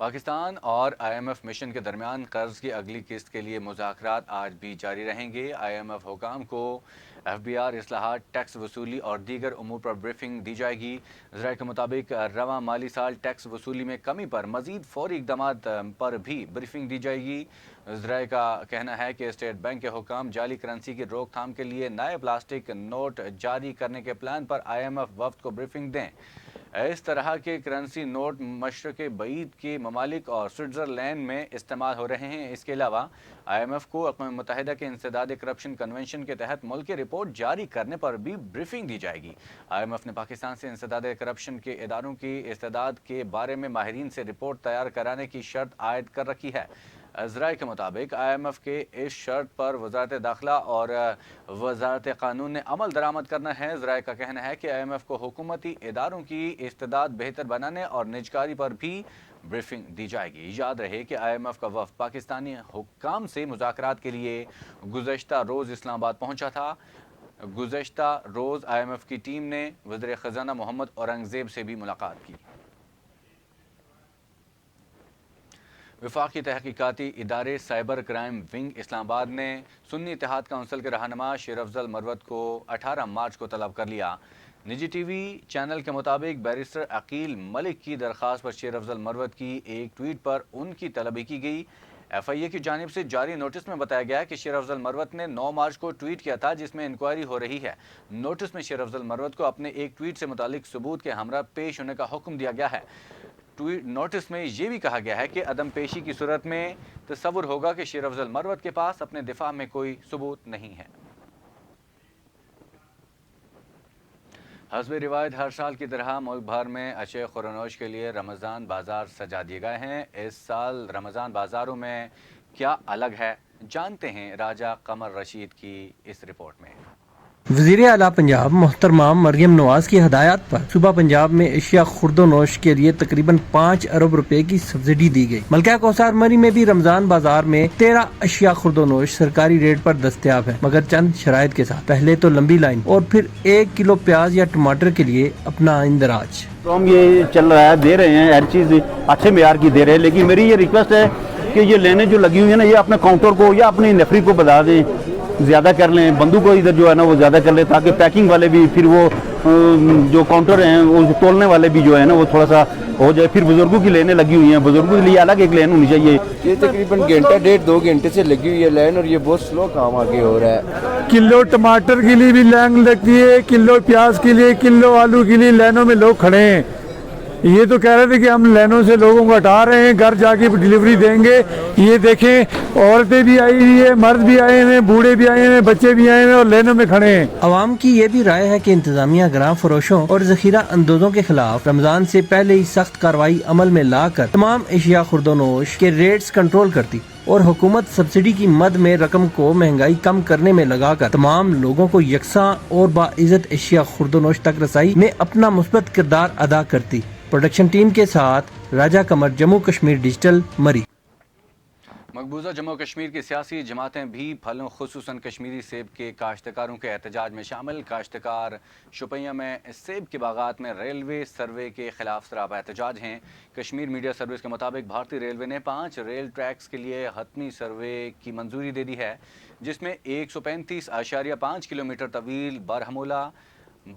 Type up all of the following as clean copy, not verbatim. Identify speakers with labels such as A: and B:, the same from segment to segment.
A: پاکستان اور IMF mission کے درمیان قرض کی اگلی قسط کے لیے مذاکرات آج بھی جاری رہیں گے۔ IMF حکام کو FBR اصلاحات، ٹیکس وصولی اور دیگر امور پر بریفنگ دی جائے گی۔ ذرائع کے مطابق رواں مالی سال ٹیکس وصولی میں کمی پر مزید فوری اقدامات پر بھی بریفنگ دی جائے گی۔ ذرائع کا کہنا ہے کہ اسٹیٹ بینک کے حکام جعلی کرنسی کی روک تھام کے لیے نئے پلاسٹک نوٹ جاری کرنے کے پلان پر IMF وفد کو بریفنگ دیں۔ اس طرح کے کرنسی نوٹ مشرق بعید کے ممالک اور سوئٹزرلینڈ میں استعمال ہو رہے ہیں۔ اس کے علاوہ IMF کو اقوام متحدہ کے انسداد کرپشن کنونشن کے تحت ملکی رپورٹ جاری کرنے پر بھی بریفنگ دی جائے گی۔ IMF نے پاکستان سے انسداد کرپشن کے اداروں کی استعداد کے بارے میں ماہرین سے رپورٹ تیار کرانے کی شرط عائد کر رکھی ہے۔ ذرائع کے مطابق IMF کے اس شرط پر وزارت داخلہ اور وزارت قانون نے عمل درآمد کرنا ہے۔ ذرائع کا کہنا ہے کہ IMF کو حکومتی اداروں کی استعداد بہتر بنانے اور نجکاری پر بھی بریفنگ دی جائے گی۔ یاد رہے کہ IMF کا وفد پاکستانی حکام سے مذاکرات کے لیے گزشتہ روز اسلام آباد پہنچا تھا۔ گزشتہ روز IMF کی ٹیم نے وزیر خزانہ محمد اورنگزیب سے بھی ملاقات کی۔ وفاقی تحقیقاتی ادارے سائبر کرائم ونگ اسلام آباد نے سنی اتحاد کونسل کے رہنما شیر افضل مروت کو 18 مارچ کو طلب کر لیا۔ نجی ٹی وی چینل کے مطابق بیرسٹر عقیل ملک کی درخواست پر شیر افضل مروت کی ایک ٹویٹ پر ان کی طلبی کی گئی۔ FIA کی جانب سے جاری نوٹس میں بتایا گیا کہ شیر افضل مروت نے 9 مارچ کو ٹویٹ کیا تھا جس میں انکوائری ہو رہی ہے۔ نوٹس میں شیر افضل مروت کو اپنے ایک ٹویٹ سے متعلق ثبوت کے ہمراہ پیش ہونے کا حکم دیا گیا ہے۔ نوٹس میں یہ بھی کہا گیا ہے کہ عدم پیشی کی صورت میں تصور ہوگا کہ شیر افضل مروت کے پاس اپنے دفاع میں کوئی ثبوت نہیں ہے۔ حسب روایت ہر سال کی طرح ملک بھر میں اشیاء خورنوش کے لیے رمضان بازار سجا دیے گئے ہیں۔ اس سال رمضان بازاروں میں کیا الگ ہے، جانتے ہیں راجہ قمر رشید کی اس رپورٹ میں۔
B: وزیر اعلیٰ پنجاب محترمہ مریم نواز کی ہدایات پر صوبہ پنجاب میں اشیاء خورد و نوش کے لیے تقریباً 5 ارب روپے کی سبسڈی دی گئی۔ ملکہ کوثر مری میں بھی رمضان بازار میں 13 اشیاء خورد و نوش سرکاری ریٹ پر دستیاب ہے، مگر چند شرائط کے ساتھ۔ پہلے تو لمبی لائن اور پھر 1 کلو پیاز یا ٹماٹر کے لیے اپنا اندراج۔
C: تو ہم یہ چل رہا ہے، دے رہے ہیں، ہر چیز اچھے معیار کی دے رہے ہیں، لیکن میری یہ ریکویسٹ ہے کہ یہ لینیں جو لگی ہوئی ہیں نا، یہ اپنے کاؤنٹر کو یا اپنی نفری کو بتا دیں، زیادہ کر لیں، بندو کو ادھر جو ہے نا وہ زیادہ کر لیں، تاکہ پیکنگ والے بھی پھر وہ جو کاؤنٹر ہیں وہ تولنے والے بھی جو ہے نا وہ تھوڑا سا ہو جائے۔ پھر بزرگوں کی لینیں لگی ہوئی ہیں، بزرگوں کے لیے الگ ایک لین ہونی چاہیے۔
D: یہ تقریباً گھنٹہ 1.5-2 گھنٹے سے لگی ہوئی ہے لائن، اور یہ بہت سلو کام آگے ہو رہا ہے۔
E: کلو ٹماٹر کے لیے بھی لائن لگتی ہے، کلو پیاز کے لیے، کلو آلو کے لیے لائنوں میں لوگ کھڑے ہیں۔ یہ تو کہہ رہے تھے کہ ہم لائنوں سے لوگوں کو ہٹا رہے ہیں، گھر جا کے ڈیلیوری دیں گے۔ یہ دیکھیں، عورتیں بھی آئی ہوئی ہیں، مرد بھی آئے ہیں، بوڑھے بھی آئے ہیں، بچے بھی آئے ہیں اور لائنوں میں کھڑے ہیں۔
B: عوام کی یہ بھی رائے ہے کہ انتظامیہ گراں فروشوں اور ذخیرہ اندوزوں کے خلاف رمضان سے پہلے ہی سخت کارروائی عمل میں لا کر تمام اشیاء خورد و نوش کے ریٹس کنٹرول کرتی اور حکومت سبسڈی کی مد میں رقم کو مہنگائی کم کرنے میں لگا کر تمام لوگوں کو یکساں اور باعزت اشیاء خورد و نوش تک رسائی میں اپنا مثبت کردار ادا کرتی۔ پروڈکشن ٹیم کے ساتھ راجہ قمر، جموں کشمیر ڈیجیٹل، مری۔
A: مقبوضہ جموں کشمیر کی سیاسی جماعتیں بھی پھلوں خصوصاً کشمیری سیب کے کاشتکاروں کے احتجاج میں شامل۔ کاشتکار شوپیاں میں سیب کے باغات میں ریلوے سروے کے خلاف سراپا احتجاج ہیں۔ کشمیر میڈیا سروس کے مطابق بھارتی ریلوے نے 5 ریل ٹریکس کے لیے حتمی سروے کی منظوری دے دی ہے، جس میں 135.5 کلومیٹر طویل برہمولہ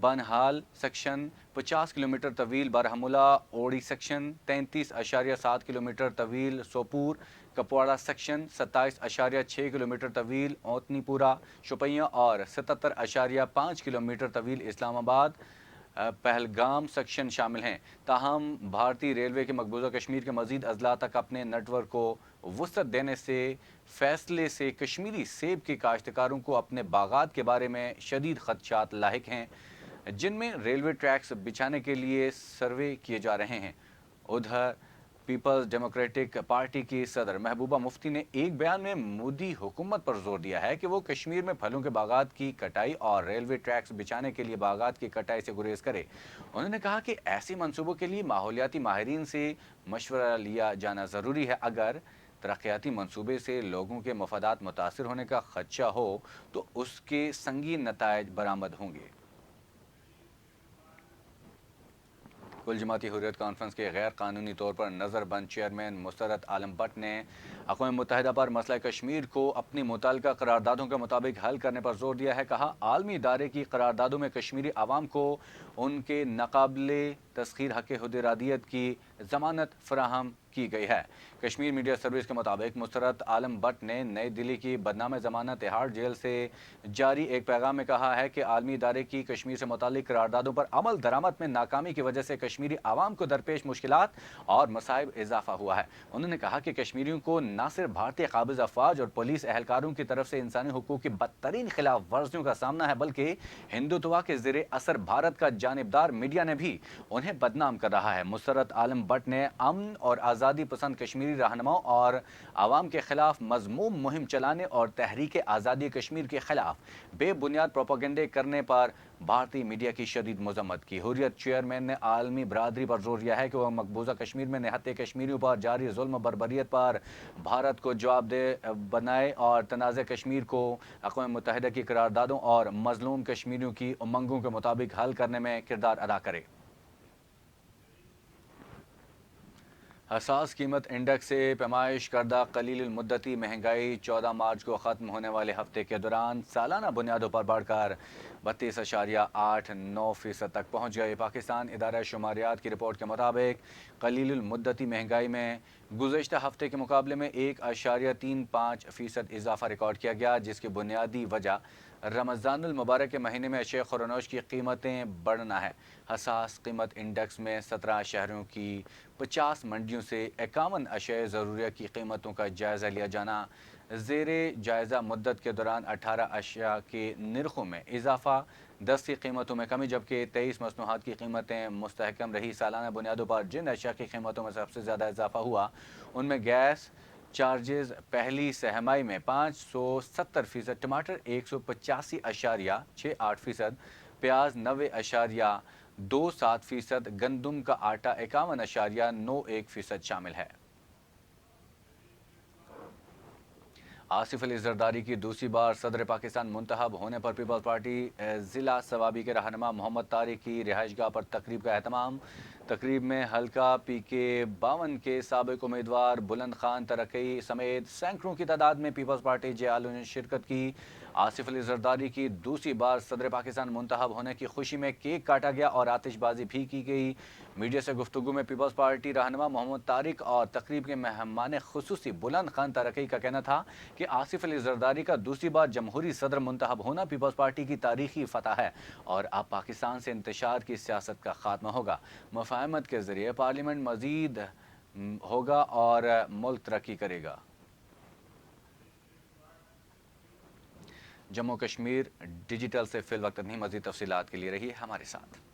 A: بنہال سیکشن، 50 کلومیٹر طویل برہمولہ اوڑی سیکشن، 33.7 کلومیٹر طویل سوپور کپواڑہ سیکشن، 27.6 کلومیٹر طویل اوتنی پورہ شوپیاں اور 77.5 کلومیٹر طویل اسلام آباد پہلگام سیکشن شامل ہیں۔ تاہم بھارتی ریلوے کے مقبوضہ کشمیر کے مزید اضلاع تک اپنے نیٹ ورک کو وسعت دینے سے فیصلے سے کشمیری سیب کے کاشتکاروں کو اپنے باغات کے بارے میں شدید خدشات لاحق ہیں، جن میں ریلوے ٹریکس بچھانے کے لیے سروے کیے جا رہے ہیں۔ ادھر پیپلز ڈیموکریٹک پارٹی کی صدر محبوبہ مفتی نے ایک بیان میں مودی حکومت پر زور دیا ہے کہ وہ کشمیر میں پھلوں کے باغات کی کٹائی اور ریلوے ٹریکس بچھانے کے لیے باغات کی کٹائی سے گریز کرے۔ انہوں نے کہا کہ ایسے منصوبوں کے لیے ماحولیاتی ماہرین سے مشورہ لیا جانا ضروری ہے۔ اگر ترقیاتی منصوبے سے لوگوں کے مفادات متاثر ہونے کا خدشہ ہو تو اس کے سنگین نتائج برآمد ہوں گے۔ کل جماعتی حریت کانفرنس کے غیر قانونی طور پر نظر بند چیئرمین مسرت عالم بٹ نے اقوام متحدہ پر مسئلہ کشمیر کو اپنی متعلقہ قراردادوں کے مطابق حل کرنے پر زور دیا ہے. کہا عالمی ادارے کی قراردادوں میں کشمیری عوام کو ان کے ناقابل تسخیر حق حدیرادیت کی ضمانت فراہم کی گئی ہے. کشمیر میڈیا سروس کے مطابق مسرت عالم بٹ نے نئی دلی کی بدنام ضمانت تہاڑ جیل سے جاری ایک پیغام میں کہا ہے کہ عالمی ادارے کی کشمیر سے متعلق قراردادوں پر عمل درآمد میں ناکامی کی وجہ سے کشمیری عوام کو درپیش مشکلات اور مصائب اضافہ ہوا ہے. انہوں نے کہا کہ کشمیریوں کو نہ صرف بھارتی قابض افواج اور پولیس اہلکاروں کی طرف سے انسانی حقوق کی بدترین خلاف ورزیوں کا سامنا ہے بلکہ ہندوتوا کے زیر اثر بھارت کا جانبدار میڈیا نے بھی انہیں بدنام کر رہا ہے. مسرت عالم بٹ نے امن اور آزادی پسند کشمیری رہنماؤں اور عوام کے خلاف مذموم مہم چلانے اور تحریک آزادی کشمیر کے خلاف بے بنیاد پروپیگنڈے کرنے پر بھارتی میڈیا کی شدید مذمت کی. حریت چیئرمین نے عالمی برادری پر زور دیا ہے کہ وہ مقبوضہ کشمیر میں نہتے کشمیریوں پر جاری ظلم و بربریت پر بھارت کو جواب دہ بنائے اور تنازع کشمیر کو اقوام متحدہ کی قراردادوں اور مظلوم کشمیریوں کی امنگوں کے مطابق حل کرنے میں کردار ادا کرے. حساس قیمت انڈیکس سے پیمائش کردہ قلیل المدتی مہنگائی 14 مارچ کو ختم ہونے والے ہفتے کے دوران سالانہ بنیادوں پر بڑھ کر 32.89% تک پہنچ گئی. پاکستان ادارہ شماریات کی رپورٹ کے مطابق قلیل المدتی مہنگائی میں گزشتہ ہفتے کے مقابلے میں 1.35% اضافہ ریکارڈ کیا گیا، جس کی بنیادی وجہ رمضان المبارک کے مہینے میں اشیاء خورنوش کی قیمتیں بڑھنا ہے. حساس قیمت انڈیکس میں 17 شہروں کی 50 منڈیوں سے 51 اشیاء ضروریہ کی قیمتوں کا جائزہ لیا جانا. زیر جائزہ مدت کے دوران 18 اشیاء کے نرخوں میں اضافہ، 10 کی قیمتوں میں کمی جبکہ 23 مصنوعات کی قیمتیں مستحکم رہی. سالانہ بنیادوں پر جن اشیاء کی قیمتوں میں سب سے زیادہ اضافہ ہوا ان میں گیس چارجز پہلی سہمائی میں 570%، ٹماٹر 185.68%، پیاز 90.27%، گندم کا آٹا 51.91% شامل ہے. آصف علی زرداری کی دوسری بار صدر پاکستان منتخب ہونے پر پیپلز پارٹی ضلع ثوابی کے رہنما محمد طارق کی رہائش گاہ پر تقریب کا اہتمام. تقریب میں حلقہ پی کے 52 کے سابق امیدوار بلند خان ترکی سمیت سینکڑوں کی تعداد میں پیپلز پارٹی جے آلو نے شرکت کی. آصف علی زرداری کی دوسری بار صدر پاکستان منتخب ہونے کی خوشی میں کیک کاٹا گیا اور آتش بازی بھی کی گئی. میڈیا سے گفتگو میں پیپلز پارٹی رہنما محمد طارق اور تقریب کے مہمان خصوصی بلند خان ترکی کا کہنا تھا کہ آصف علی زرداری کا دوسری بار جمہوری صدر منتخب ہونا پیپلز پارٹی کی تاریخی فتح ہے اور اب پاکستان سے انتشار کی سیاست کا خاتمہ ہوگا. مفاہمت کے ذریعے پارلیمنٹ مزید ہوگا اور ملک ترقی کرے گا. جموں کشمیر ڈیجیٹل سے فی الوقت نہیں، مزید تفصیلات کے لیے رہیے ہمارے ساتھ.